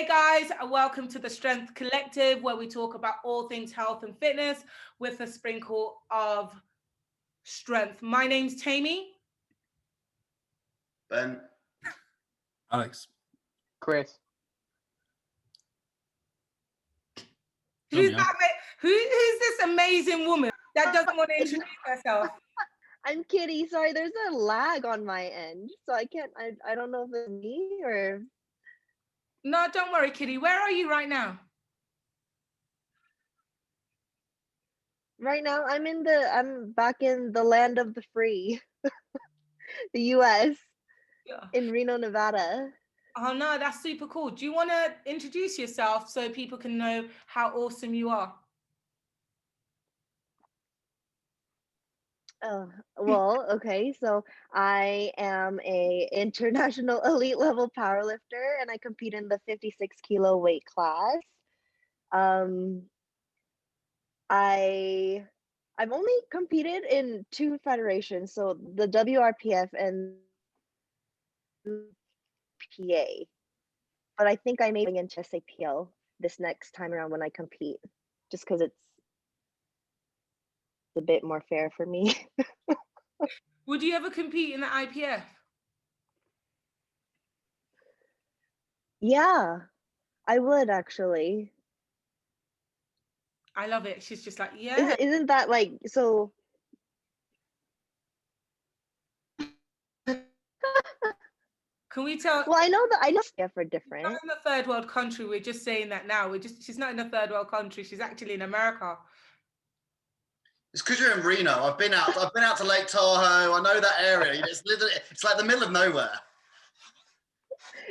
Hey guys, and welcome to the Strength Collective, where we talk about all things health and fitness with a sprinkle of strength. My name's Tammy. Ben. Alex. Chris. Who's this amazing woman that doesn't want to introduce herself? I'm Kitty. Sorry, there's a lag on my end, so I can't. I don't know if it's me or. No, don't worry, Kitty. Where are you right now? Right now, I'm back in the land of the free, the U.S. Yeah. In Reno, Nevada. Oh no, that's super cool. Do you want to introduce yourself so people can know how awesome you are? Oh, well, okay. So I am a international elite level powerlifter, and I compete in the 56 kilo weight class. I've only competed in two federations, so the WRPF and PA. But I think I may be into SAPL this next time around when I compete, just because it's a bit more fair for me. Would you ever compete in the IPF? Yeah, I would actually. I love it. She's just like, yeah. Isn't that like so? Can we tell? Well, I know for different. She's not in a third world country. We're just saying that now. She's not in a third world country. She's actually in America. It's because you're in Reno. I've been out to Lake Tahoe. I know that area. It's like the middle of nowhere.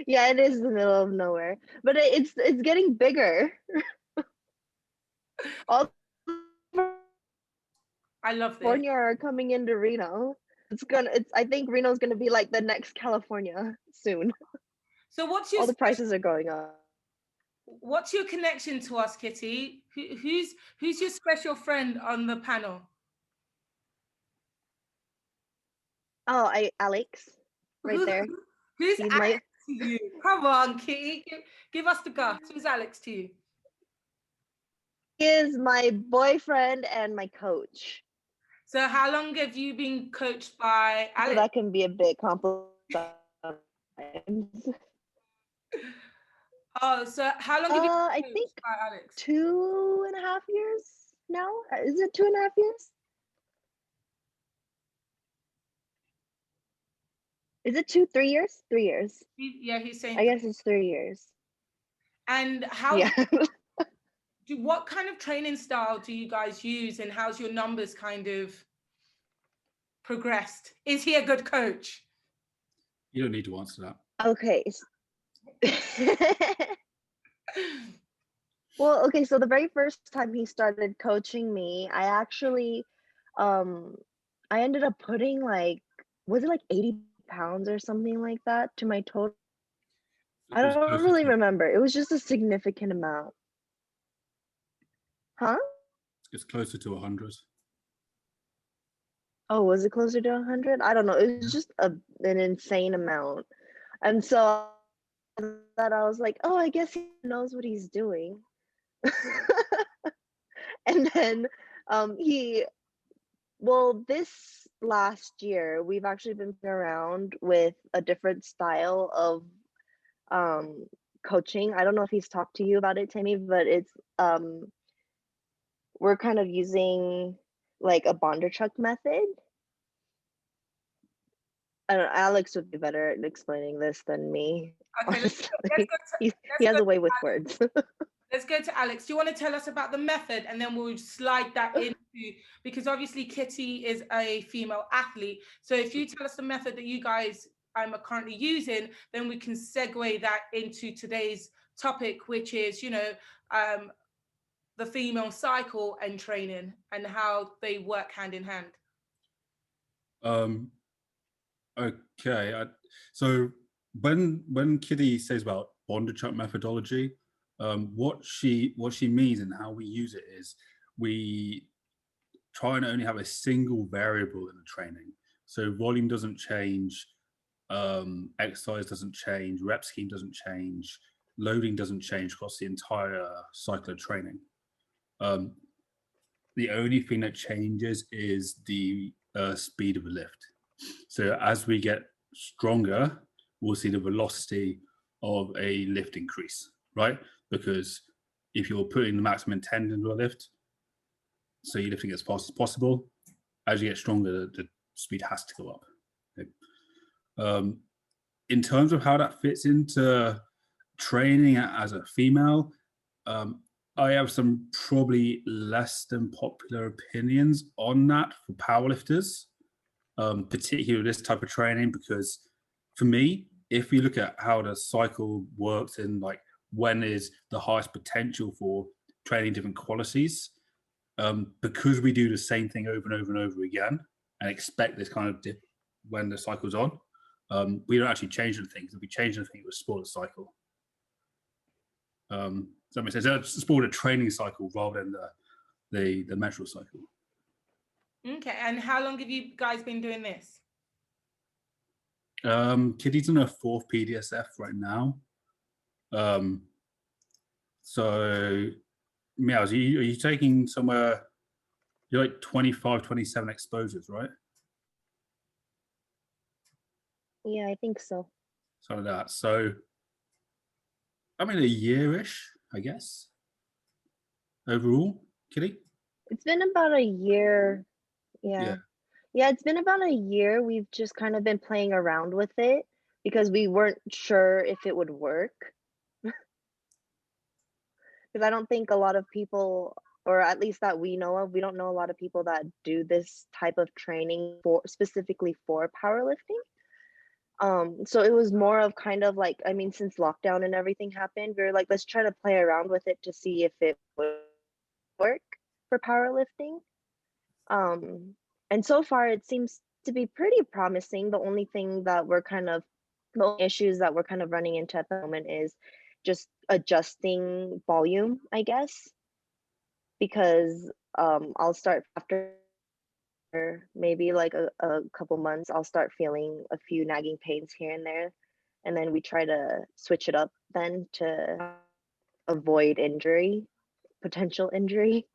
Yeah, it is the middle of nowhere, but it's getting bigger. All I love this. California are coming into Reno. I think Reno's gonna be like the next California soon. So what's your all the prices are going up. What's your connection to us, Kitty? Who's your special friend on the panel? Oh, Alex, right there. Who's Alex to you? Come on, Kitty, give us the guts. Who's Alex to you? He is my boyfriend and my coach. So how long have you been coached by Alex? So that can be a bit complicated. Oh, so how long have you been coached by Alex? 2.5 years now. Is it 2.5 years? Is it 3 years? 3 years. Yeah, he's saying. I guess it's 3 years. And how? Yeah. What kind of training style do you guys use, and how's your numbers kind of progressed? Is he a good coach? You don't need to answer that. Okay. Well, okay, so the very first time he started coaching me, I actually I ended up putting was it like 80 pounds or something like that to my total? I don't really remember. It was just a significant amount. Huh? It's closer to 100. Oh, was it closer to 100? I don't know. It was just an insane amount. And so that I was like, oh, I guess he knows what he's doing. And then this last year, we've actually been around with a different style of coaching. I don't know if he's talked to you about it, Tammy, but it's we're kind of using like a Bondarchuk method. I don't know, Alex would be better at explaining this than me. Okay, he has a way with words. Let's go to Alex. Do you want to tell us about the method, and then we'll slide that into, because obviously Kitty is a female athlete. So if you tell us the method that you guys are currently using, then we can segue that into today's topic, which is, the female cycle and training and how they work hand in hand. Okay. So when Kitty says about Bondarchuk methodology, what she means and how we use it is we try and only have a single variable in the training. So volume doesn't change, exercise doesn't change, rep scheme doesn't change, loading doesn't change across the entire cycle of training. The only thing that changes is the speed of the lift. So as we get stronger, we'll see the velocity of a lift increase, right? Because if you're putting the maximum intent into a lift, so you're lifting as fast as possible, as you get stronger, the speed has to go up. Okay. In terms of how that fits into training as a female, I have some probably less than popular opinions on that for powerlifters, particularly this type of training, because for me, if you look at how the cycle works and like when is the highest potential for training different qualities, because we do the same thing over and over and over again and expect this kind of dip when the cycle's on, we don't actually change anything. If we change anything, it would spoil the cycle. Does that make sense? It's spoiled a training cycle rather than the menstrual cycle. Okay, and how long have you guys been doing this? Kitty's on her 4th PDSF right now. So, Meows, are you taking somewhere, you're like 25, 27 exposures, right? Yeah, I think so. Something like that. So, I mean, a year-ish, I guess, overall, Kitty? It's been about a year. Yeah. Yeah, it's been about a year. We've just kind of been playing around with it because we weren't sure if it would work. Because I don't think a lot of people, or at least that we know of, we don't know a lot of people that do this type of training for specifically for powerlifting. So it was more of kind of like, I mean, since lockdown and everything happened, we were like, let's try to play around with it to see if it would work for powerlifting. And so far it seems to be pretty promising. The only thing that the only issues that we're kind of running into at the moment is just adjusting volume, I guess, because I'll start after maybe like a couple months, I'll start feeling a few nagging pains here and there, and then we try to switch it up then to avoid potential injury.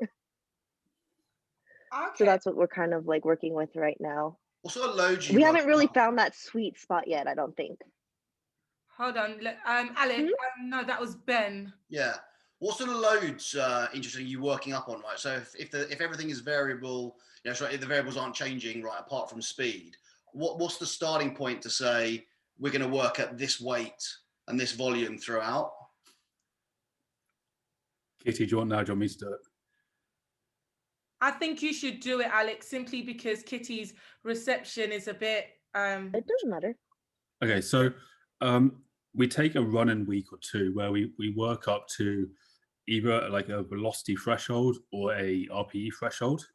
Okay. So that's what we're kind of like working with right now. What sort of loads are you We haven't working really on? found that sweet spot yet, I don't think. Hold on, Alex. Hmm? No, that was Ben. Yeah. What sort of loads interesting are you working up on, right? So if everything is variable, you know, so if the variables aren't changing, right, apart from speed, what's the starting point to say we're going to work at this weight and this volume throughout? Kitty, do you want now? Do you want me to do it? I think you should do it, Alex, simply because Kitty's reception is a bit. It doesn't matter. Okay, so we take a run-in week or two where we work up to either like a velocity threshold or a RPE threshold.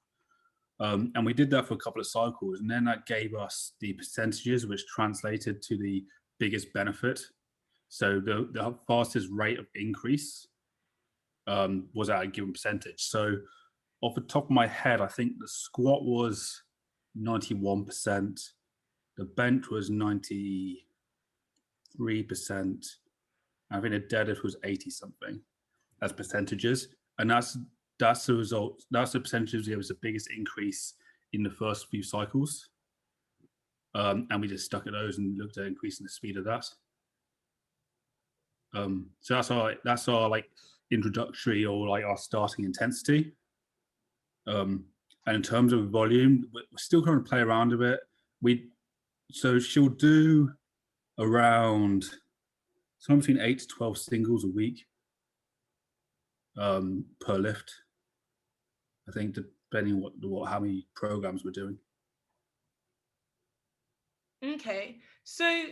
And we did that for a couple of cycles, and then that gave us the percentages which translated to the biggest benefit. So the fastest rate of increase was at a given percentage. So off the top of my head, I think the squat was 91%, the bench was 93%, I think the deadlift was 80 something as percentages. And that's the result. That's the percentages that was the biggest increase in the first few cycles. And we just stuck at those and looked at increasing the speed of that. So that's our like introductory or like our starting intensity. And in terms of volume, we're still trying to play around a bit. So she'll do around somewhere between 8 to 12 singles a week per lift, I think, depending on how many programs we're doing. Okay, so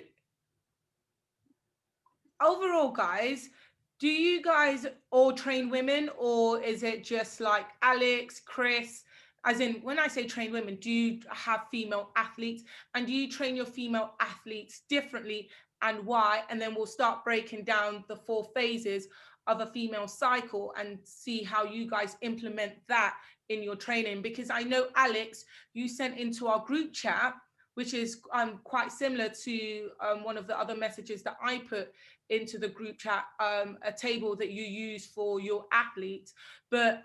overall, guys, do you guys all train women, or is it just like Alex, Chris? As in, when I say train women, do you have female athletes, and do you train your female athletes differently, and why? And then we'll start breaking down the 4 phases of a female cycle and see how you guys implement that in your training. Because I know, Alex, you sent into our group chat which is quite similar to one of the other messages that I put into the group chat, a table that you use for your athletes. But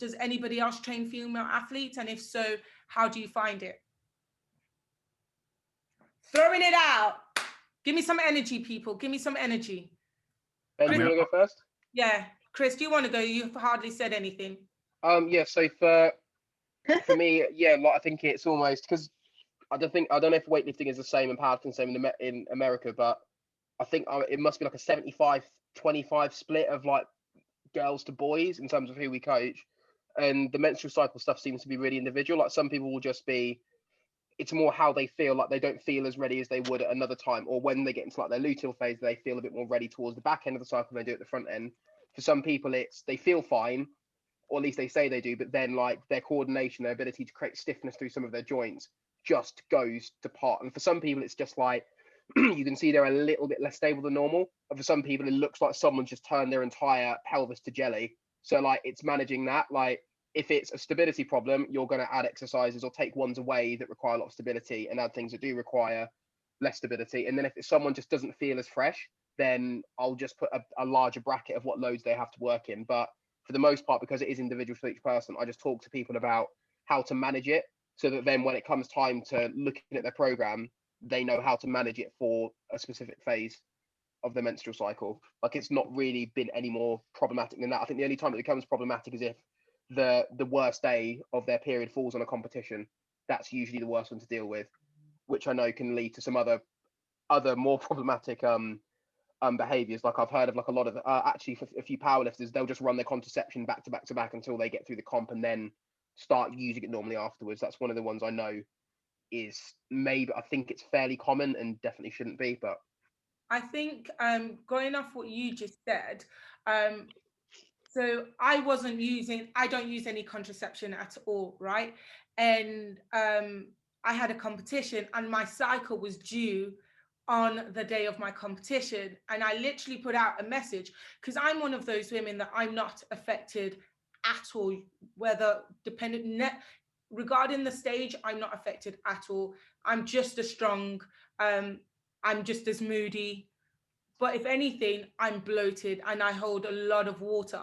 does anybody else train female athletes? And if so, how do you find it? Throwing it out. Give me some energy, people. Give me some energy. Ben, do you want to go first? Yeah. Chris, do you want to go? You've hardly said anything. Yeah, so for me, yeah, like, I think it's almost, because I don't know if weightlifting is the same and powerlifting the same in America, but I think it must be like a 75-25 split of like girls to boys in terms of who we coach. And the menstrual cycle stuff seems to be really individual. Like some people will just be, it's more how they feel, like they don't feel as ready as they would at another time, or when they get into like their luteal phase, they feel a bit more ready towards the back end of the cycle than they do at the front end. For some people, it's they feel fine, or at least they say they do, but then like their coordination, their ability to create stiffness through some of their joints just goes to pot. And for some people, it's just like you can see they're a little bit less stable than normal. And for some people, it looks like someone just turned their entire pelvis to jelly. So like it's managing that. Like if it's a stability problem, you're going to add exercises or take ones away that require a lot of stability and add things that do require less stability. And then if it's someone just doesn't feel as fresh, then I'll just put a larger bracket of what loads they have to work in. But for the most part, because it is individual for each person, I just talk to people about how to manage it so that then when it comes time to looking at their program, they know how to manage it for a specific phase of the menstrual cycle. Like it's not really been any more problematic than that. I think the only time it becomes problematic is if the worst day of their period falls on a competition. That's usually the worst one to deal with, which I know can lead to some other more problematic behaviors. Like I've heard of like a lot of actually for a few powerlifters, they'll just run their contraception back to back to back until they get through the comp and then start using it normally afterwards. That's one of the ones I know is maybe, I think it's fairly common and definitely shouldn't be. But I think going off what you just said, so I don't use any contraception at all, right? And I had a competition and my cycle was due on the day of my competition. And I literally put out a message because I'm one of those women that I'm not affected at all, whether regarding the stage, I'm not affected at all. I'm just as strong. I'm just as moody. But if anything, I'm bloated and I hold a lot of water.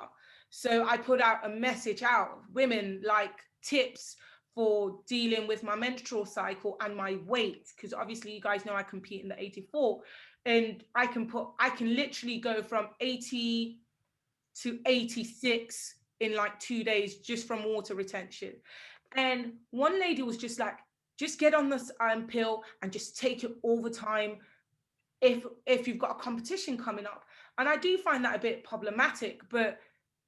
So I put out a message out, women, like tips for dealing with my menstrual cycle and my weight, because obviously you guys know I compete in the 84, and I can literally go from 80 to 86 in like 2 days just from water retention. And one lady was just like, just get on this pill and just take it all the time if you've got a competition coming up. And I do find that a bit problematic, but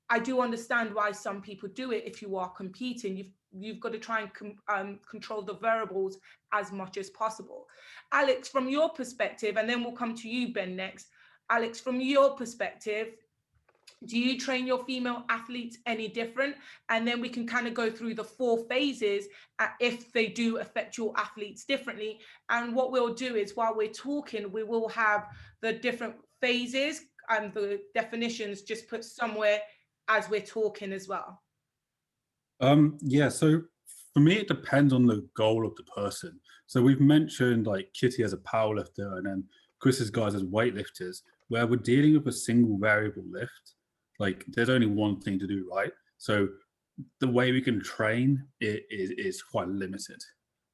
I do understand why some people do it. If you are competing, you've got to try and control the variables as much as possible. Alex, from your perspective, and then we'll come to you, Ben, next. Alex, from your perspective, do you train your female athletes any different? And then we can kind of go through the 4 phases if they do affect your athletes differently. And what we'll do is while we're talking, we will have the different phases and the definitions just put somewhere as we're talking as well. Yeah, so for me, it depends on the goal of the person. So we've mentioned like Kitty as a powerlifter and then Chris's guys as weightlifters, where we're dealing with a single variable lift. Like there's only one thing to do, right? So the way we can train is quite limited.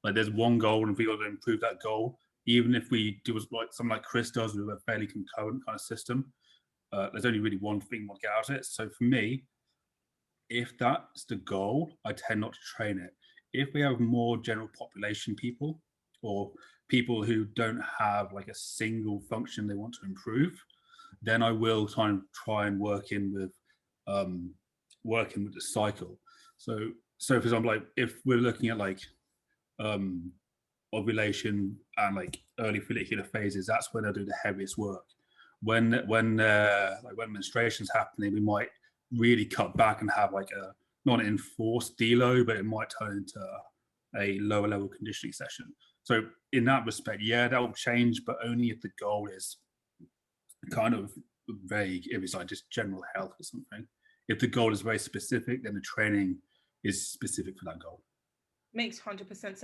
Like there's one goal, and if we got to improve that goal, even if we do like something like Chris does with a fairly concurrent kind of system, there's only really one thing we'll get out of it. So for me, if that's the goal, I tend not to train it. If we have more general population people or people who don't have like a single function they want to improve, then I will try and work in with the cycle. So for example, like if we're looking at like ovulation and like early follicular phases, that's when I do the heaviest work. When menstruation's happening, we might really cut back and have like a not an enforced deload, but it might turn into a lower level conditioning session. So in that respect, yeah, that will change, but only if the goal is kind of vague, if it's like just general health or something. If the goal is very specific, then the training is specific for that goal. Makes 100% sense.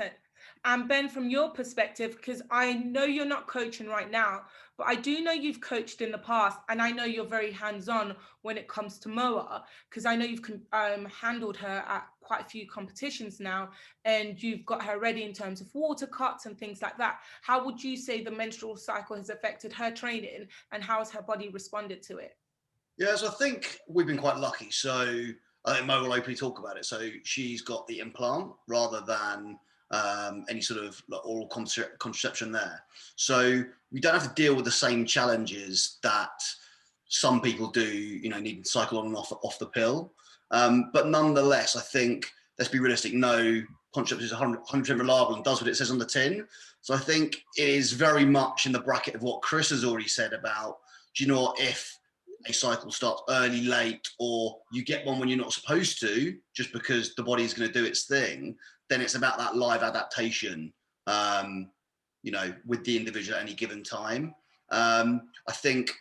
And Ben, from your perspective, because I know you're not coaching right now, but I do know you've coached in the past, and I know you're very hands-on when it comes to Moa, because I know you've handled her at quite a few competitions now, and you've got her ready in terms of water cuts and things like that. How would you say the menstrual cycle has affected her training, and how has her body responded to it? Yeah, so I think we've been quite lucky. So I think Mo will openly talk about it. So she's got the implant rather than any sort of like oral contraception there. So we don't have to deal with the same challenges that some people do, you know, needing to cycle on and off the pill. But nonetheless, I think, let's be realistic, no contraception is 100% reliable and does what it says on the tin. So I think it is very much in the bracket of what Chris has already said about, do you know what, if a cycle starts early, late, or you get one when you're not supposed to, just because the body is going to do its thing, then it's about that live adaptation, you know, with the individual at any given time. I think,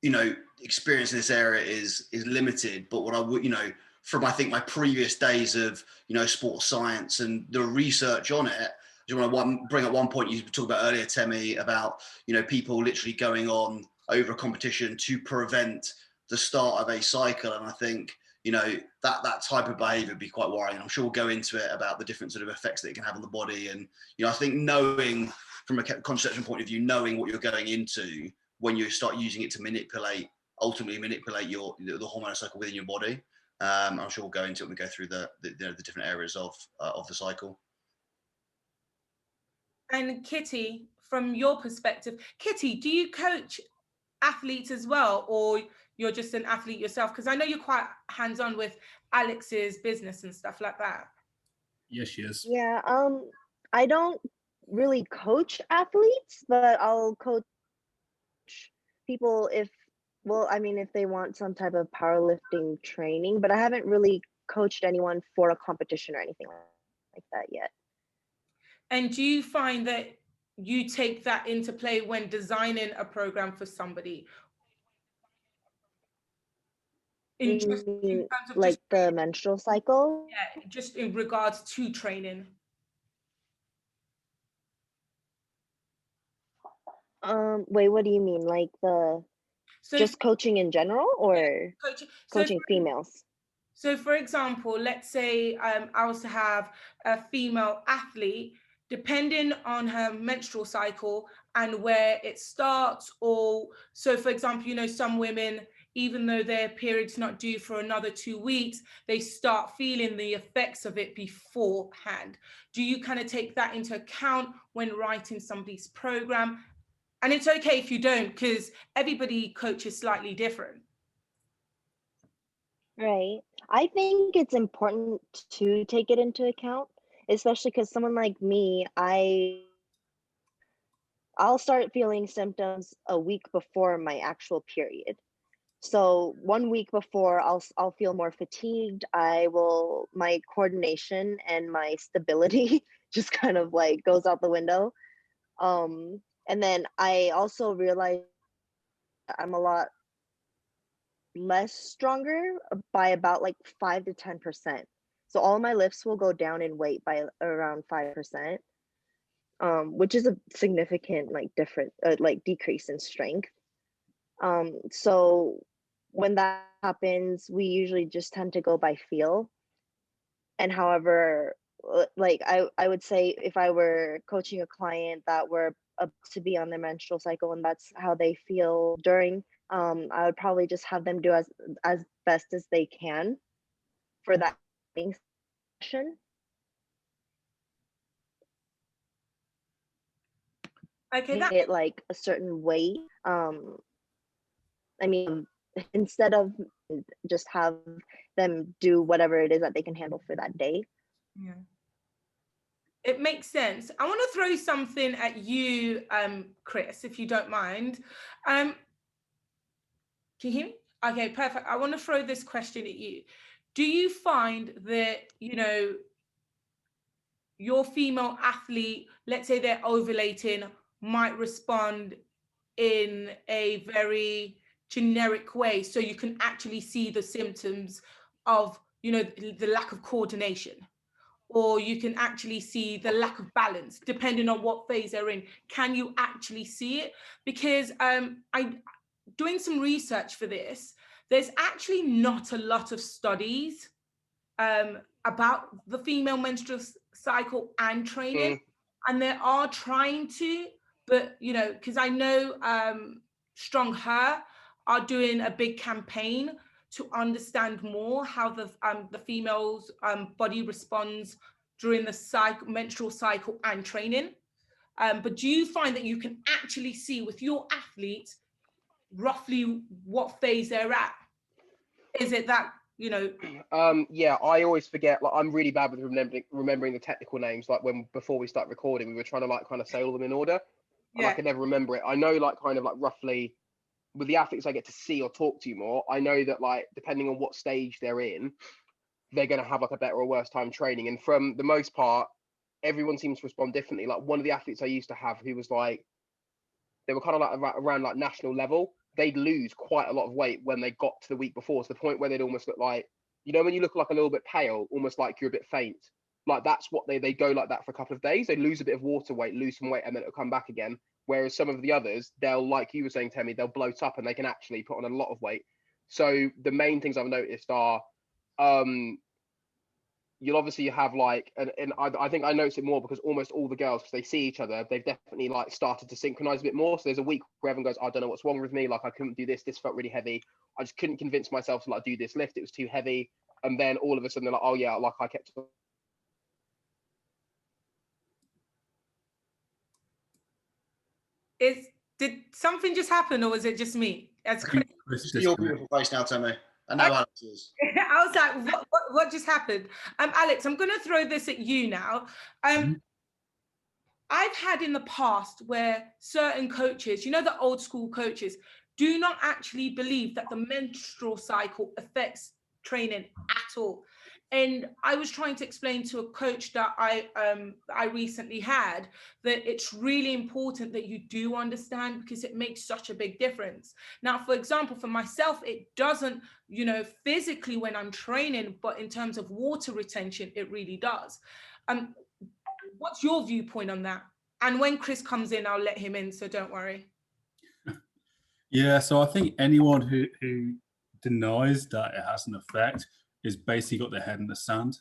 you know, experience in this area is limited, but what I would, you know, from I think my previous days of, you know, sports science and the research on it, I just want to bring up one point you talked about earlier, Temi, about, you know, people literally going on over a competition to prevent the start of a cycle. And I think, you know, that type of behavior would be quite worrying. I'm sure we'll go into it about the different sort of effects that it can have on the body. And, you know, I think knowing from a contraception point of view, knowing what you're going into when you start using it to ultimately manipulate the hormonal cycle within your body. I'm sure we'll go into it when we go through the different areas of the cycle. And Kitty, from your perspective, Kitty, do you coach athletes as well, or you're just an athlete yourself? Because I know you're quite hands-on with Alex's business and stuff like that. Yes, she is. Yeah, I don't really coach athletes, but I'll coach people if, well, I mean, if they want some type of powerlifting training, but I haven't really coached anyone for a competition or anything like that yet. And do you find that you take that into play when designing a program for somebody? In You just in mean terms of just like the menstrual cycle? yeah, just in regards to training. Wait, what do you mean? Like the So just coaching in general or coaching. coaching females? So, for example, let's say I was to have a female athlete, depending on her menstrual cycle and where it starts, or so, for example, you know, some women, even though their period's not due for another 2 weeks, they start feeling the effects of it beforehand. Do you kind of take that into account when writing somebody's program? And it's okay if you don't, because everybody coaches slightly different. Right. I think it's important to take it into account, especially because someone like me, I'll start feeling symptoms a week before my actual period. So 1 week before, I'll feel more fatigued. My coordination and my stability just kind of like goes out the window. And then I also realize I'm a lot less stronger by about like 5 to 10%. So all my lifts will go down in weight by around 5%, which is a significant like different like decrease in strength. So when that happens, we usually just tend to go by feel. And however, like I would say if I were coaching a client that were about to be on their menstrual cycle and that's how they feel during, I would probably just have them do as best as they can for that session. Okay, that It like a certain weight. I mean, instead of just have them do whatever it is that they can handle for that day. yeah. It makes sense. I want to throw something at you, Chris, if you don't mind. Can you hear me? Okay, perfect. I want to throw this question at you. Do you find that, you know, your female athlete, let's say they're ovulating, might respond in a very generic way, so you can actually see the symptoms of, you know, the lack of coordination? or you can actually see the lack of balance depending on what phase they're in. Can you actually see it? Because I doing some research for this, there's actually not a lot of studies about the female menstrual cycle and training, and they are trying to, but you know, because I know Strong Her are doing a big campaign to understand more how the female's body responds during the menstrual cycle and training. But do you find that you can actually see with your athletes roughly what phase they're at? Is it that, you know? Yeah, I always forget. Like, I'm really bad with remembering the technical names. Like before we start recording, we were trying to like kind of say all them in order, and I could never remember it. I know like kind of like roughly with the athletes I get to see or talk to more, I know that like depending on what stage they're in, they're going to have like a better or worse time training. And from the most part, everyone seems to respond differently. Like one of the athletes I used to have, who was like, they were kind of like around like national level. They'd lose quite a lot of weight when they got to the week before, to the point where they'd almost look like, you know, when you look like a little bit pale, almost like you're a bit faint. Like that's what they go like that for a couple of days. They lose a bit of water weight, lose some weight, and then it'll come back again. Whereas some of the others, they'll, like you were saying, Temi, they'll bloat up and they can actually put on a lot of weight. So the main things I've noticed are, you'll obviously have like, and I think I notice it more because almost all the girls, because they see each other, they've definitely like started to synchronize a bit more. So there's a week where everyone goes, I don't know what's wrong with me. Like I couldn't do this. This felt really heavy. I just couldn't convince myself to like do this lift. It was too heavy. And then all of a sudden they're like, oh yeah, like I kept. Did something just happen, or was it just me? As Chris, Your beautiful face now, Temi. I know Alex is. I was like, what just happened? Alex, I'm going to throw this at you now. I've had in the past where certain coaches, you know, the old school coaches, do not actually believe that the menstrual cycle affects training at all. And I was trying to explain to a coach that I recently had that it's really important that you do understand, because it makes such a big difference. Now, for example, for myself, it doesn't, you know, physically when I'm training, but in terms of water retention, it really does. What's your viewpoint on that? And when Chris comes in, I'll let him in, so don't worry. Yeah, so I think anyone who denies that it has an effect is basically got their head in the sand.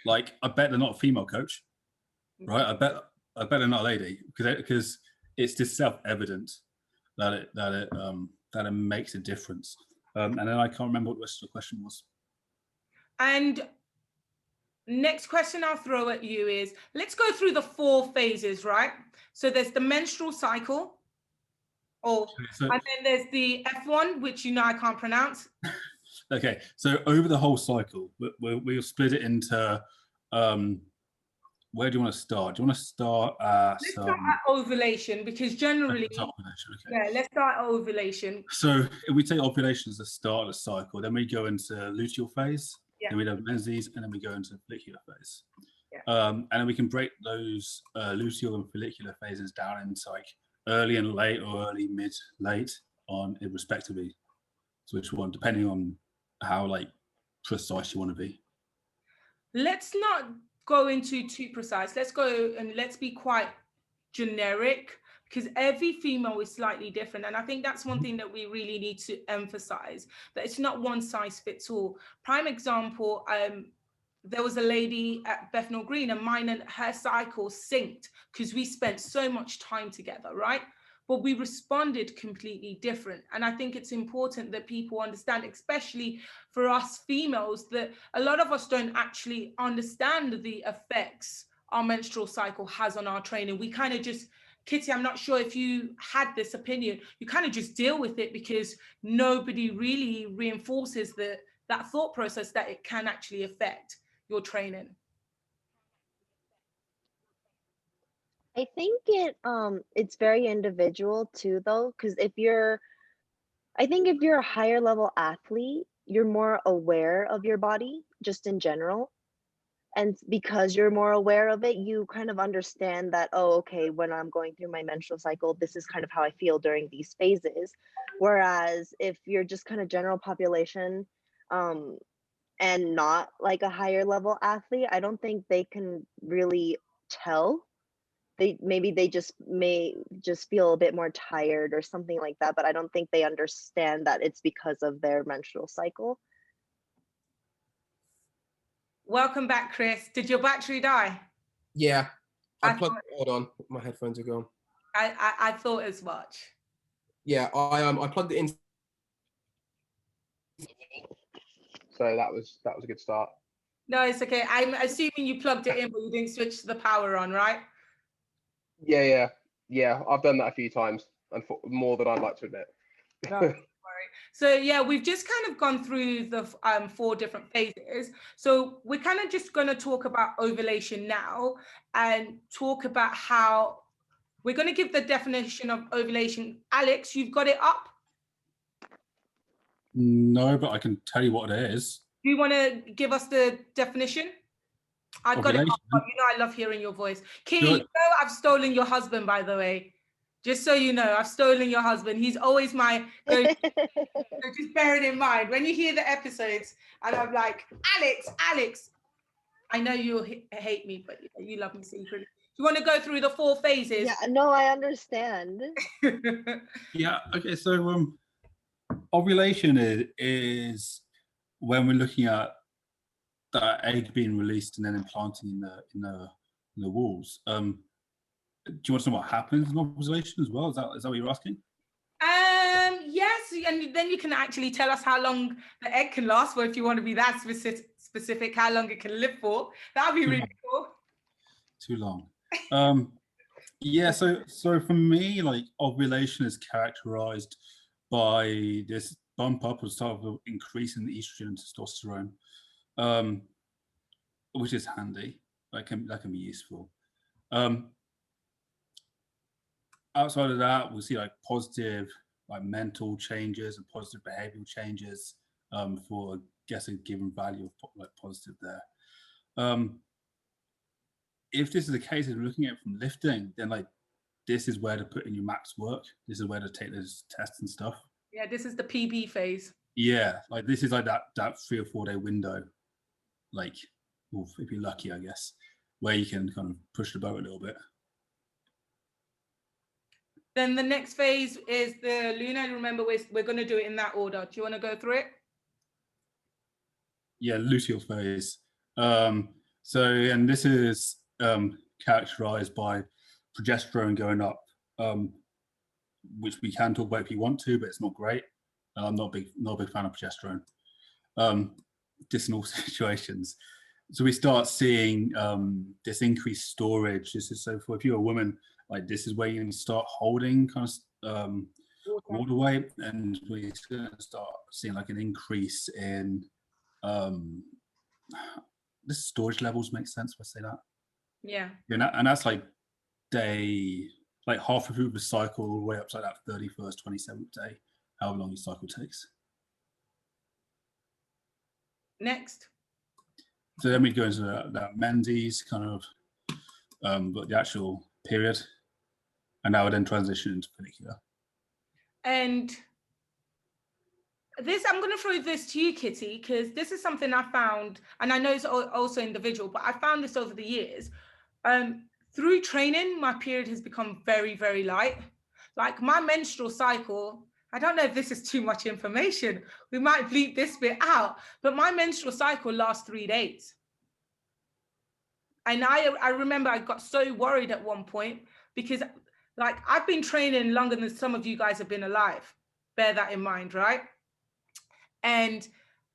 Like, I bet they're not a female coach, right? I bet they're not a lady, because it's just self-evident that it makes a difference. And then I can't remember what the rest of the question was. And next question I'll throw at you is, let's go through the 4 phases, right? So there's the menstrual cycle, and then there's the F1, which you know I can't pronounce. Okay, so over the whole cycle, we'll split it into, where do you want to start? Do you want to start at... Let's start at ovulation, because generally... Yeah, let's start at ovulation. So if we take ovulation as the start of the cycle, then we go into luteal phase, then we have menses, and then we go into follicular phase. And then we can break those luteal and follicular phases down into like early and late, or early, mid, late, on it respectively. So which one, depending on how like precise you want to be. Let's not go into too precise. Let's go and let's be quite generic, because every female is slightly different. And I think that's one thing that we really need to emphasize, that it's not one size fits all. Prime example, there was a lady at Bethnal Green, and mine and her cycle synced because we spent so much time together, right? But we responded completely different. And I think it's important that people understand, especially for us females, that a lot of us don't actually understand the effects our menstrual cycle has on our training. We kind of just, Kitty, I'm not sure if you had this opinion, you kind of just deal with it because nobody really reinforces that thought process that it can actually affect your training. I think it's very individual too, though, because I think if you're a higher level athlete, you're more aware of your body just in general. And because you're more aware of it, you kind of understand that, oh, okay, when I'm going through my menstrual cycle, this is kind of how I feel during these phases. Whereas if you're just kind of general population, and not like a higher level athlete, I don't think they can really tell. They just may just feel a bit more tired or something like that, but I don't think they understand that it's because of their menstrual cycle. Welcome back, Chris. Did your battery die? Yeah, I I plugged. thought, Hold on, my headphones are gone. I thought as much. Yeah, I plugged it in. So that was a good start. No, it's okay. I'm assuming you plugged it in, but you didn't switch the power on, right? Yeah. I've done that a few times, and more than I'd like to admit. No, don't worry. So yeah, we've just kind of gone through the 4 different phases. So we're kind of just going to talk about ovulation now and talk about how we're going to give the definition of ovulation. Alex, you've got it up? No, but I can tell you what it is. Do you want to give us the definition? I've got it up, Ovulation. but you know I love hearing your voice. Kitty, Sure. you know I've stolen your husband, by the way. Just so you know, I've stolen your husband. He's always my go-to. So just bear it in mind when you hear the episodes and I'm like, Alex, I know you'll hate me, but you love me secretly. Do you want to go through the 4 phases? Yeah, no, I understand. Yeah. Okay. So ovulation is when we're looking at that egg being released and then implanting in the walls. Do you want to know what happens in ovulation as well? Is that what you're asking? Yes, and then you can actually tell us how long the egg can last for if you want to be that specific, how long it can live for. That would be really cool. Too long. Yeah, so for me, like ovulation is characterized by this bump up or sort of increase in the estrogen and testosterone, which is handy. That can be useful. Outside of that, we'll see like positive, like mental changes and positive behavioral changes for, I guess, a given value of like positive there. If this is the case, if we're looking at it from lifting, then like this is where to put in your max work. This is where to take those tests and stuff. Yeah, this is the PB phase. Yeah, like this is like that 3 or 4 day window, like, well, if you're lucky, I guess, where you can kind of push the boat a little bit. Then the next phase is the Luna. Remember, we're going to do it in that order. Do you want to go through it? Yeah, luteal phase. And this is characterized by progesterone going up, which we can talk about if you want to, but it's not great. I'm not a big fan of progesterone. Just in all situations. So we start seeing this increased storage. This is so for if you're a woman, like this is where you can start holding kind of water weight, and we start seeing like an increase in the storage levels. Makes sense if I say that. Yeah. And that's like halfway through the cycle, all the way up to that 31st, 27th day, however long your cycle takes. Next. So then we go into that Mendes kind of, but the actual period, and that would then transition into follicular. And this, I'm going to throw this to you, Kitty, because this is something I found, and I know it's also individual, but I found this over the years. Through training, my period has become very, very light. Like my menstrual cycle, I don't know if this is too much information. We might bleep this bit out, but my menstrual cycle lasts 3 days. And I remember I got so worried at one point because like I've been training longer than some of you guys have been alive. Bear that in mind, right? And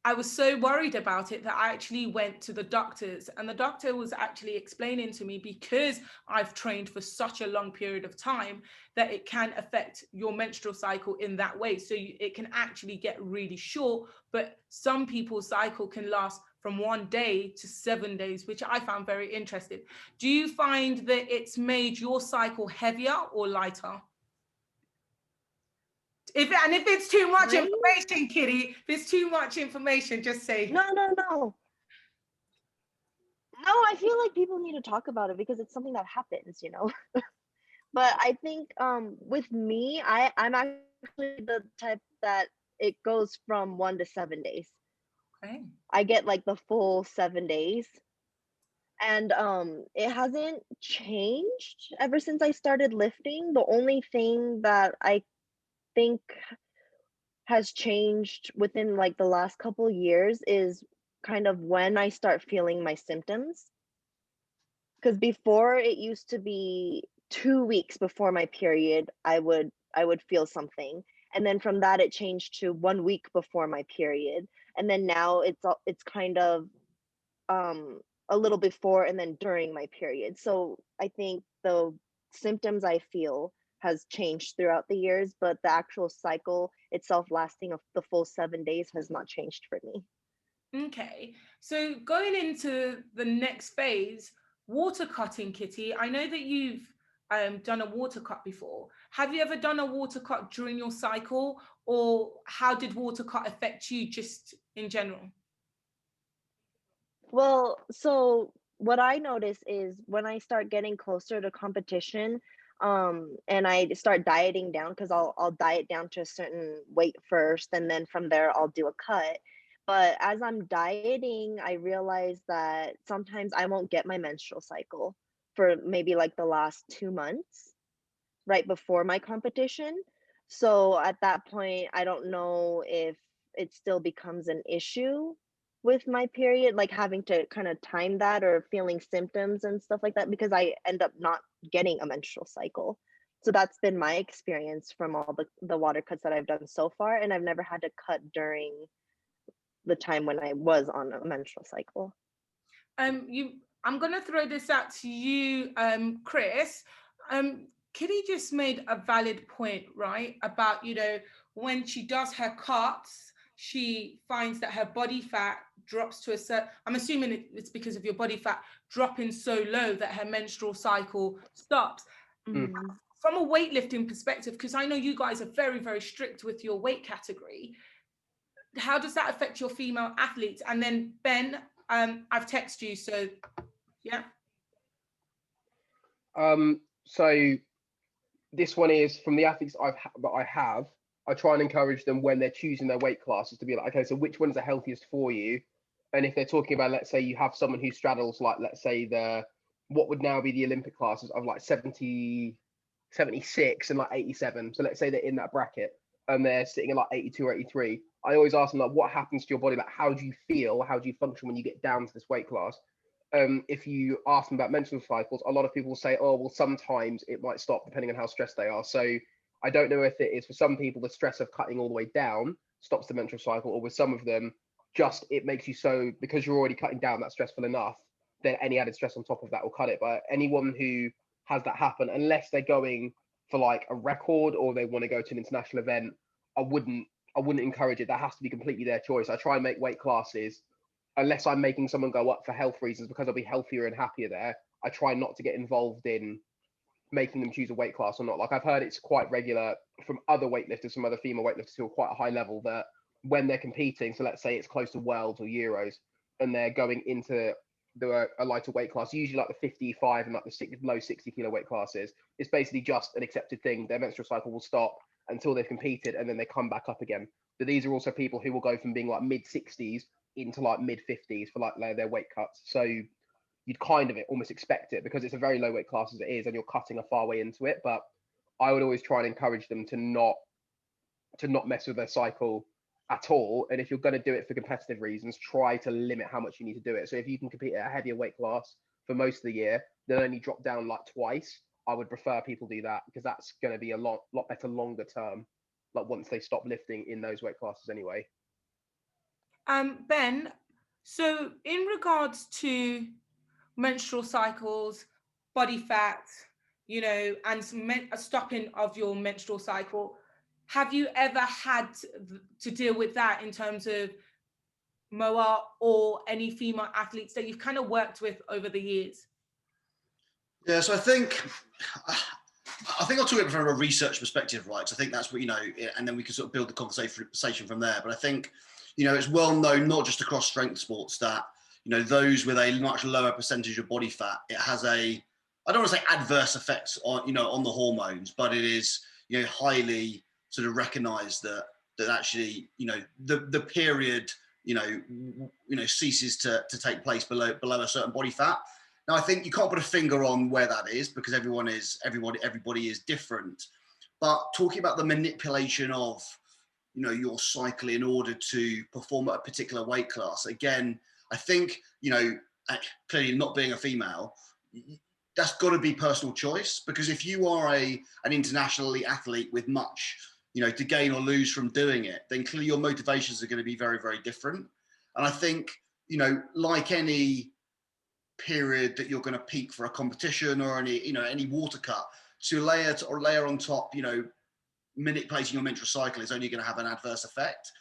I was so worried about it that I actually went to the doctors, and the doctor was actually explaining to me, because I've trained for such a long period of time, that it can affect your menstrual cycle in that way. So it can actually get really short, but some people's cycle can last from 1 day to 7 days, which I found very interesting. Do you find that it's made your cycle heavier or lighter? If it's too much information, Kitty, if it's too much information, just say. No. No, I feel like people need to talk about it because it's something that happens, you know. But I think with me, I'm actually the type that it goes from 1 to 7 days. Okay. I get like the full 7 days. And it hasn't changed ever since I started lifting. The only thing that I think has changed within like the last couple years is kind of when I start feeling my symptoms. Because before it used to be 2 weeks before my period, I would feel something. And then from that it changed to 1 week before my period. And then now it's kind of a little before and then during my period. So I think the symptoms I feel has changed throughout the years, but the actual cycle itself lasting of the full 7 days has not changed for me. Okay, so going into the next phase, water cutting, Kitty. I know that you've done a water cut before. Have you ever done a water cut during your cycle, or how did water cut affect you just in general? Well, so what I notice is when I start getting closer to competition, and I start dieting down because I'll diet down to a certain weight first, and then from there I'll do a cut. But as I'm dieting, I realize that sometimes I won't get my menstrual cycle for maybe like the last 2 months right before my competition. So at that point, I don't know if it still becomes an issue with my period, like having to kind of time that or feeling symptoms and stuff like that, because I end up not getting a menstrual cycle. So that's been my experience from all the water cuts that I've done so far. And I've never had to cut during the time when I was on a menstrual cycle. You, I'm gonna throw this out to you, Chris. Kitty just made a valid point, right? About, when she does her cuts, she finds that her body fat drops to a certain, I'm assuming it's because of your body fat dropping so low that her menstrual cycle stops. Mhm. From a weightlifting perspective, because I know you guys are very, very strict with your weight category, how does that affect your female athletes? And then Ben, I've texted you, so yeah. So this one is from the athletes that I have. I try and encourage them when they're choosing their weight classes to be like, okay, so which one's the healthiest for you? And if they're talking about, let's say you have someone who straddles like, let's say what would now be the Olympic classes of like 70, 76 and like 87. So let's say they're in that bracket and they're sitting at like 82 or 83. I always ask them like, what happens to your body? Like, how do you feel? How do you function when you get down to this weight class? If you ask them about menstrual cycles, a lot of people say, oh, well, sometimes it might stop depending on how stressed they are. So I don't know if it is for some people, the stress of cutting all the way down stops the menstrual cycle, or with some of them, just it makes you so, because you're already cutting down, that's stressful enough, then any added stress on top of that will cut it. But anyone who has that happen, unless they're going for like a record or they want to go to an international event, I wouldn't encourage it. That has to be completely their choice. I try and make weight classes, unless I'm making someone go up for health reasons because I'll be healthier and happier there. I try not to get involved in making them choose a weight class or not. Like I've heard it's quite regular from other weightlifters, from other female weightlifters who are quite a high level, that when they're competing, so let's say it's close to worlds or Euros, and they're going into a lighter weight class, usually like the 55 and like the low 60 kilo weight classes, it's basically just an accepted thing. Their menstrual cycle will stop until they've competed and then they come back up again. But these are also people who will go from being like mid 60s into like mid 50s for like their weight cuts. So you'd kind of almost expect it because it's a very low weight class as it is, and you're cutting a far way into it. But I would always try and encourage them to not mess with their cycle at all. And if you're going to do it for competitive reasons, try to limit how much you need to do it. So if you can compete at a heavier weight class for most of the year, then only drop down like twice, I would prefer people do that, because that's going to be a lot better longer term, like once they stop lifting in those weight classes anyway. Ben, so in regards to menstrual cycles, body fat, and a stopping of your menstrual cycle, have you ever had to deal with that in terms of Moa or any female athletes that you've kind of worked with over the years? Yeah, so I think I'll talk it from a research perspective, right? So I think that's what, and then we can sort of build the conversation from there. But I think, it's well known, not just across strength sports, that, those with a much lower percentage of body fat, it has I don't want to say adverse effects on, on the hormones, but it is, highly sort of recognized that actually, the period ceases to take place below a certain body fat. Now, I think you can't put a finger on where that is because everybody is different. But talking about the manipulation of, your cycle in order to perform at a particular weight class, again, I think, clearly not being a female, that's got to be personal choice, because if you are an international elite athlete with much, to gain or lose from doing it, then clearly your motivations are going to be very, very different. And I think, like any period that you're going to peak for a competition or any water cut, to layer on top, manipulating your menstrual cycle is only going to have an adverse effect.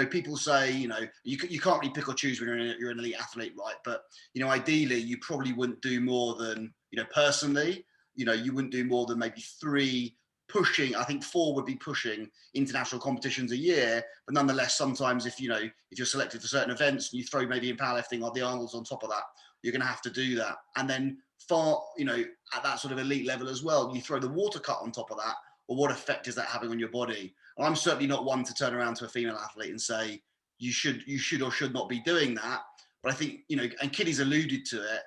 People say, you can't really pick or choose when you're an elite athlete, right? But, ideally, you probably wouldn't do more than, personally, you wouldn't do more than maybe 3 pushing, I think 4 would be pushing international competitions a year. But nonetheless, sometimes if you're selected for certain events and you throw maybe in powerlifting or the Arnolds on top of that, you're going to have to do that. And then at that sort of elite level as well, you throw the water cut on top of that. Well, what effect is that having on your body? And I'm certainly not one to turn around to a female athlete and say, you should or should not be doing that. But I think, and Kitty's alluded to it,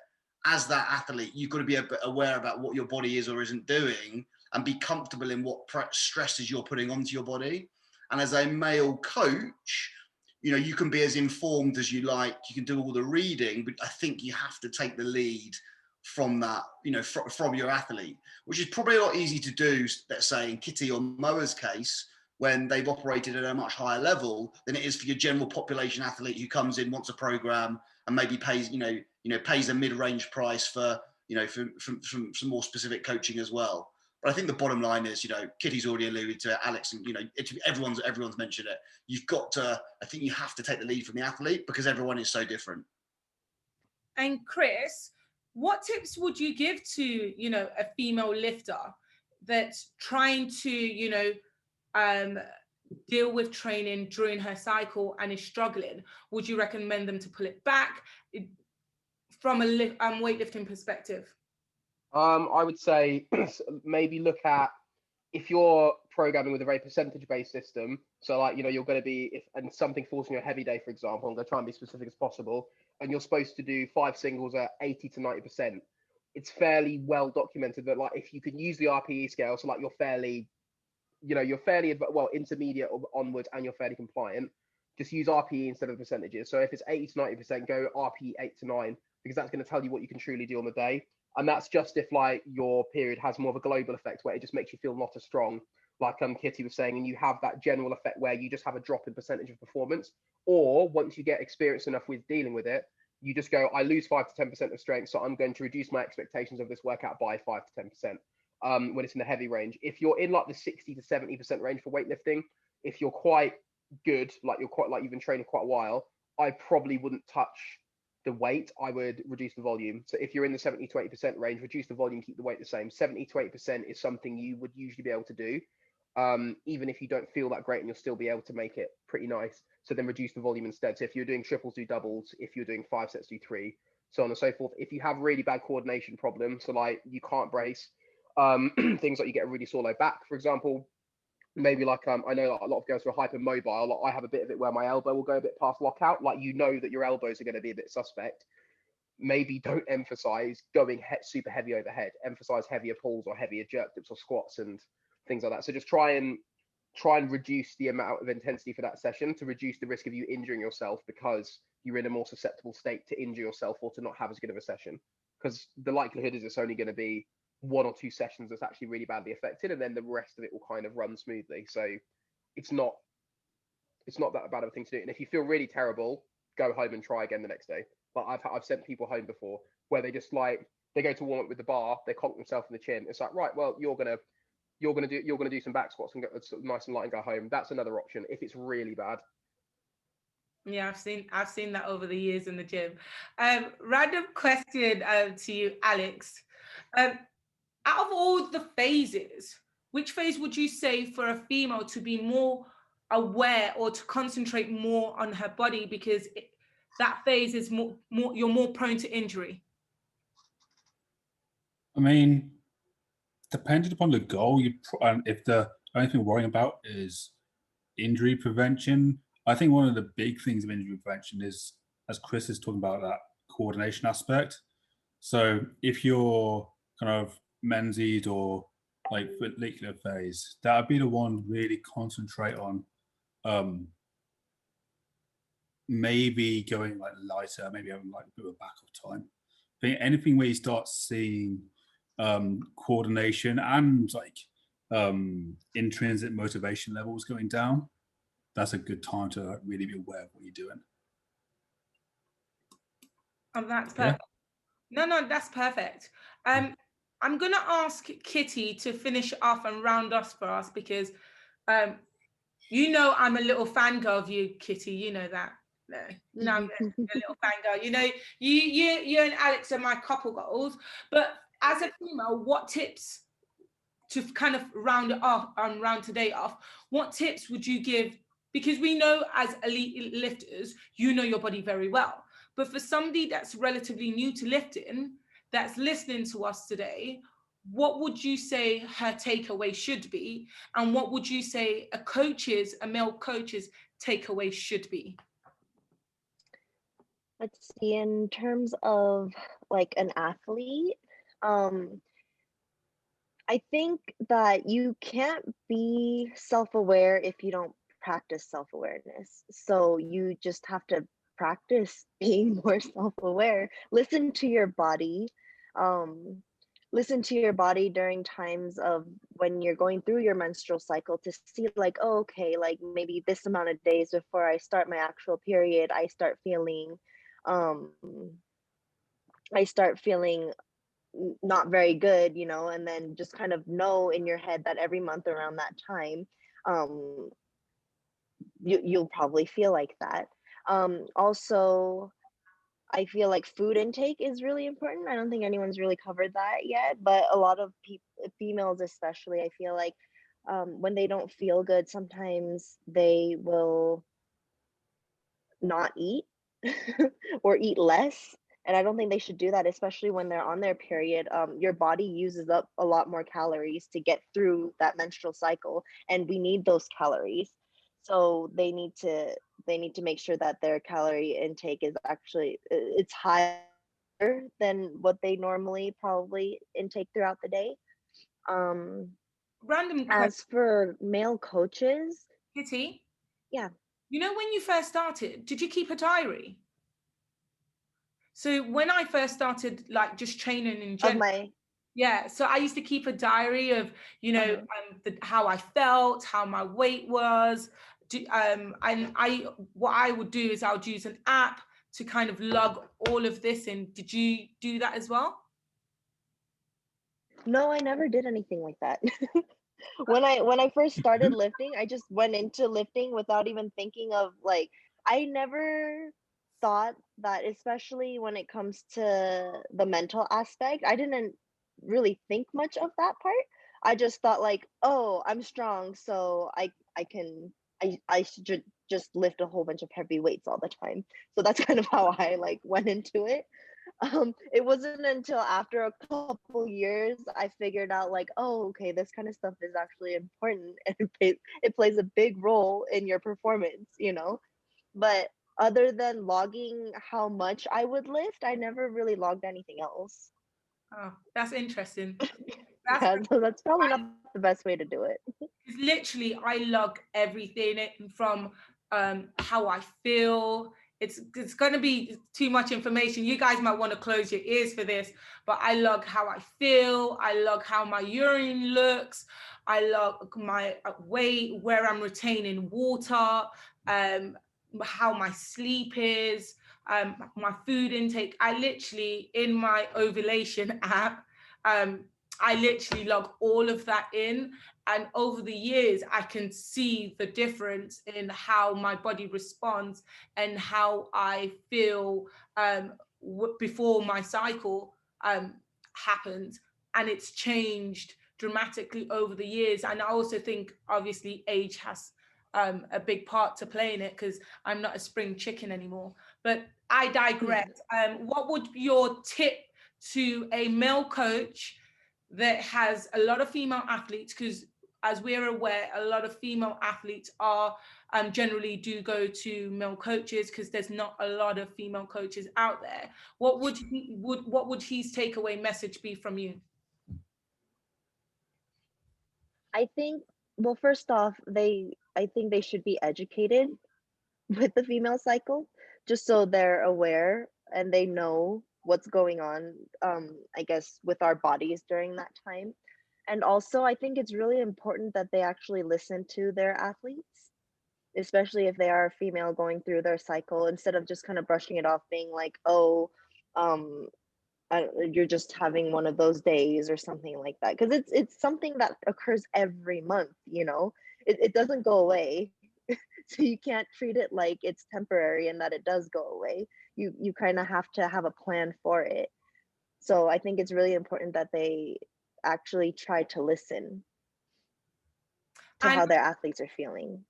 as that athlete, you've got to be a bit aware about what your body is or isn't doing and be comfortable in what stresses you're putting onto your body. And as a male coach, you can be as informed as you like, you can do all the reading, but I think you have to take the lead from that, from your athlete, which is probably a lot easier to do, let's say in Kitty or Moa's case, when they've operated at a much higher level than it is for your general population athlete who comes in, wants a program, and maybe pays, pays a mid-range price for, from some more specific coaching as well. But I think the bottom line is, Kitty's already alluded to it, Alex, and everyone's mentioned it. I think you have to take the lead from the athlete because everyone is so different. And Chris, what tips would you give to, a female lifter that's trying to, deal with training during her cycle and is struggling? Would you recommend them to pull it back from a weightlifting perspective? I would say maybe look at, if you're programming with a very percentage-based system, so like, you're going to be, and something falls on your heavy day, for example, I'm going to try and be specific as possible, and you're supposed to do 5 singles at 80 to 90%, it's fairly well documented that, like, if you can use the RPE scale, so like you're fairly intermediate or onwards, and you're fairly compliant, just use RPE instead of the percentages. So if it's 80 to 90%, go RPE 8 to 9, because that's going to tell you what you can truly do on the day. And that's just if like your period has more of a global effect where it just makes you feel not as strong, like Kitty was saying, and you have that general effect where you just have a drop in percentage of performance. Or once you get experienced enough with dealing with it, you just go, I lose 5 to 10% of strength, so I'm going to reduce my expectations of this workout by 5 to 10%. When it's in the heavy range. If you're in like the 60 to 70% range for weightlifting, if you're quite good, like you've been training quite a while, I probably wouldn't touch the weight. I would reduce the volume. So if you're in the 70 to 80% range, reduce the volume, keep the weight the same. 70 to 80% is something you would usually be able to do, even if you don't feel that great, and you'll still be able to make it pretty nice. So then reduce the volume instead. So if you're doing triples, do doubles. If you're doing 5 sets, do 3, so on and so forth. If you have really bad coordination problems, so like you can't brace, things like you get a really sore low back, for example, maybe like I know like a lot of girls who are hypermobile, like I have a bit of it where my elbow will go a bit past lockout, like that your elbows are going to be a bit suspect. Maybe don't emphasize going super heavy overhead, emphasize heavier pulls or heavier jerk dips or squats and things like that. So just try and reduce the amount of intensity for that session to reduce the risk of you injuring yourself, because you're in a more susceptible state to injure yourself or to not have as good of a session, because the likelihood is it's only going to be 1 or 2 sessions that's actually really badly affected, and then the rest of it will kind of run smoothly. So it's not that bad of a thing to do. And if you feel really terrible, go home and try again the next day. But I've sent people home before where they just they go to warm up with the bar, they conk themselves in the chin. It's like, right, well, you're gonna do some back squats and go sort of nice and light and go home. That's another option if it's really bad. Yeah, I've seen that over the years in the gym. Random question to you, Alex. Out of all the phases, which phase would you say for a female to be more aware or to concentrate more on her body, because that phase is more you're more prone to injury? I mean, depending upon the goal, if the only thing we're worrying about is injury prevention, I think one of the big things of injury prevention is, as Chris is talking about, that coordination aspect. So if you're kind of menses or like follicular phase, that would be the one to really concentrate on. Maybe going like lighter, maybe having like a bit of a backup time. I think anything where you start seeing coordination and like intrinsic motivation levels going down, that's a good time to really be aware of what you're doing. And that's perfect. Yeah. No, that's perfect. I'm gonna ask Kitty to finish off and round us for us, because you know I'm a little fangirl of you, Kitty. You know that. No, I'm a little fangirl. You know, you and Alex are my couple goals. But as a female, what tips, to kind of round it off and round today off, what tips would you give? Because we know as elite lifters, you know your body very well. But for somebody that's relatively new to lifting, that's listening to us today, what would you say her takeaway should be? And what would you say a male coach's takeaway should be? Let's see, in terms of like an athlete, I think that you can't be self-aware if you don't practice self-awareness. So you just have to practice being more self-aware. Listen to your body. Listen to your body during times of when you're going through your menstrual cycle to see like, oh, okay, like maybe this amount of days before I start my actual period, I start feeling not very good, you know, and then just kind of know in your head that every month around that time, you'll probably feel like that. Also, I feel like food intake is really important. I don't think anyone's really covered that yet, but a lot of people, females especially, I feel like when they don't feel good, sometimes they will not eat or eat less. And I don't think they should do that, especially when they're on their period. Your body uses up a lot more calories to get through that menstrual cycle, and we need those calories. So they need to make sure that their calorie intake is actually it's higher than what they normally probably intake throughout the day. Random question, As for male coaches, Kitty. yeah. You know, when you first started, did you keep a diary? So when I first started, like just training in Of general, my yeah. So I used to keep a diary of, you know, how I felt, how my weight was. And what I would do is I would use an app to kind of log all of this in. Did you do that as well? No, I never did anything like that. When I first started lifting, I just went into lifting without even thinking of like, I never thought that, especially when it comes to the mental aspect, I didn't really think much of that part. I just thought like, oh, I'm strong, so I can I should just lift a whole bunch of heavy weights all the time. So that's kind of how I like went into it. It wasn't until after a couple years I figured out like, oh, okay, this kind of stuff is actually important and it plays a big role in your performance, you know. But other than logging how much I would lift, I never really logged anything else. Oh, that's interesting. That's Yeah, so that's probably not the best way to do it. literally, I log everything from how I feel. It's going to be too much information. You guys might want to close your ears for this, but I log how I feel. I log how my urine looks. I log my weight, where I'm retaining water, how my sleep is, my food intake. I literally, in my ovulation app, I literally log all of that in. And over the years, I can see the difference in how my body responds and how I feel before my cycle happens. And it's changed dramatically over the years. And I also think, obviously, age has a big part to play in it, because I'm not a spring chicken anymore. But I digress. What would be your tip to a male coach that has a lot of female athletes? Because as we're aware, a lot of female athletes are generally do go to male coaches because there's not a lot of female coaches out there. What would his takeaway message be from you? I think, well, first off, I think they should be educated with the female cycle, just so they're aware and they know what's going on, I guess, with our bodies during that time. And also, I think it's really important that they actually listen to their athletes, especially if they are a female going through their cycle, instead of just kind of brushing it off, being like, oh, um, you're just having one of those days or something like that. Because it's something that occurs every month, you know, it doesn't go away. So you can't treat it like it's temporary and that it does go away. You kind of have to have a plan for it. So I think it's really important that they actually try to listen to And how their athletes are feeling.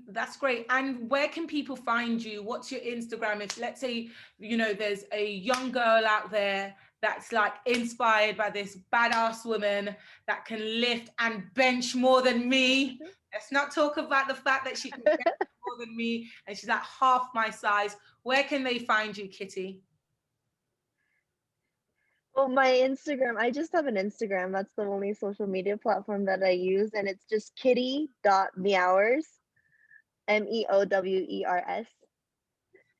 that's great. And where can people find you? What's your Instagram? If, let's say, you know, there's a young girl out there that's like inspired by this badass woman that can lift and bench more than me. Let's not talk about the fact that she can bench more than me and she's at half my size. Where can they find you, Kitty? Well, my Instagram, I just have an Instagram. That's the only social media platform that I use. And it's just kitty.meowers, MEOWERS.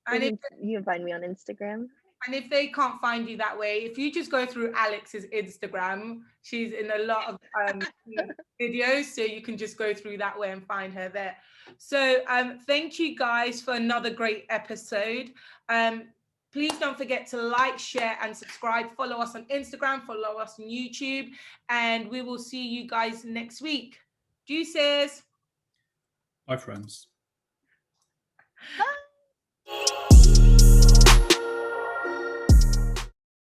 And if, You can find me on Instagram. and if they can't find you that way, if you just go through Alex's Instagram, she's in a lot of videos, so you can just go through that way and find her there. So thank you guys for another great episode. Please don't forget to like, share, and subscribe. Follow us on Instagram, follow us on YouTube, and we will see you guys next week. Deuces. Bye, friends. Bye.